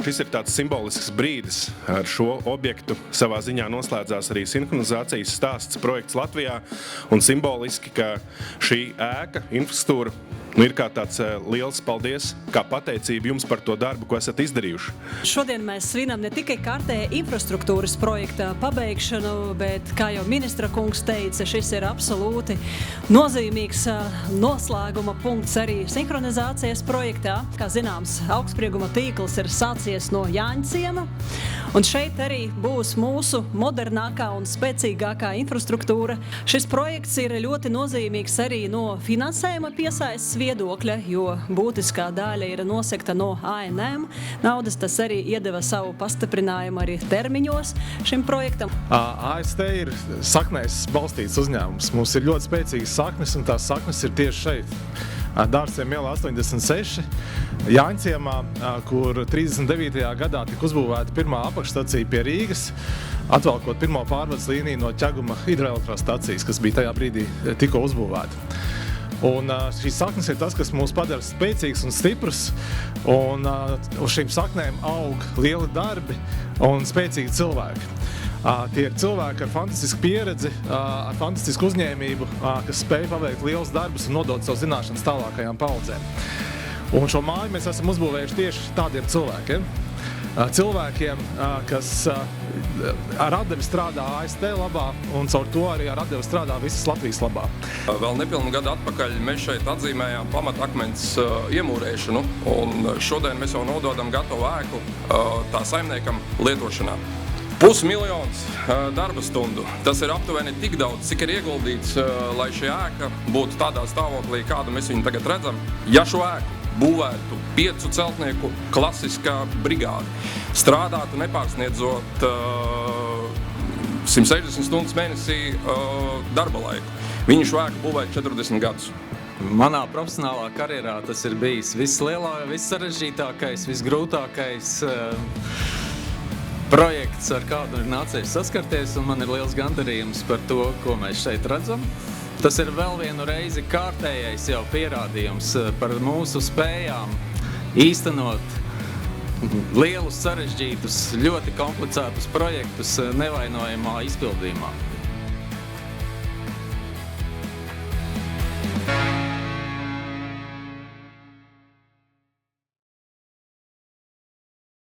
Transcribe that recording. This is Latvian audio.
šis ir tāds simbolisks brīdis. Ar šo objektu savā ziņā noslēdzās arī sinhronizācijas stāsts projekts Latvijā, un simboliski, ka šī ēka, infrastruktūra, ir kā tāds liels paldies, kā pateicība jums par to darbu, ko esat izdarījuši. Šodien mēs svinam ne tikai kārtējā infrastruktūras projekta pabeigšanu, bet, kā jau ministra kungs teica, šis ir absolūti nozīmīgs noslēguma punkts arī sinhronizācijas projektā. Kā zināms, augstsprieguma tīkls ir sācies no Jāņciema, un šeit arī būs mūsu modernākā un spēcīgākā infrastruktūra. Šis projekts ir ļoti nozīmīgs arī no finansējuma piesaistes viedokļa, jo būtiskā daļa ir nosekta no ANM naudas. Tas arī iedeva savu pastiprinājumu arī termiņos šim projektam. AST ir saknēs balstīts uzņēmums. Mums ir ļoti spēcīgas saknes, un tās saknes ir tieši šeit. Dārziem ielā 86, Jāņciemā, kur 39. gadā tika uzbūvēta pirmā apakšstacija pie Rīgas, atvelkot pirmo pārvades līniju no Ķeguma hidroelektrostacijas, kas bija tajā brīdī tikko uzbūvēta. Un šīs saknes ir tas, kas mūs padara spēcīgs un stiprus, un uz šīm saknēm aug lieli darbi un spēcīgi cilvēki. Tie ir cilvēki ar fantastisku pieredzi, ar fantastisku uzņēmību, kas spēj paveikt lielus darbus un nodot savu zināšanas tālākajām paudzēm. Un šo māju mēs esam uzbūvējuši tieši tādiem cilvēkiem. Cilvēkiem, kas ar atdevi strādā AST labā un caur to arī ar atdevi strādā visas Latvijas labā. Vēl nepilnu gadu atpakaļ mēs šeit atzīmējām pamatakmens iemūrēšanu, un šodien mēs jau nododam gatavu ēku tā saimniekam lietošanā. 500 000 darba stundu. Tas ir aptuveni tik daudz, cik ir ieguldīts, lai šī ēka būtu tādā stāvoklī, kādu mēs viņu tagad redzam. Ja šo ēku būvētu 5 celtnieku klasiskā brigāde, strādātu nepārsniedzot 160 stundas mēnesī darba laiku. Viņi šo ēku būvētu 40 gadus. Manā profesionālā karjerā tas ir bijis vissarežģītākais, visgrūtākais projekts, ar kādu ir nācies saskarties, un man ir liels gandarījums par to, ko mēs šeit redzam. Tas ir vēl vienu reizi kārtējais jau pierādījums par mūsu spējām īstenot lielus, sarežģītus, ļoti komplicētus projektus nevainojamā izpildījumā.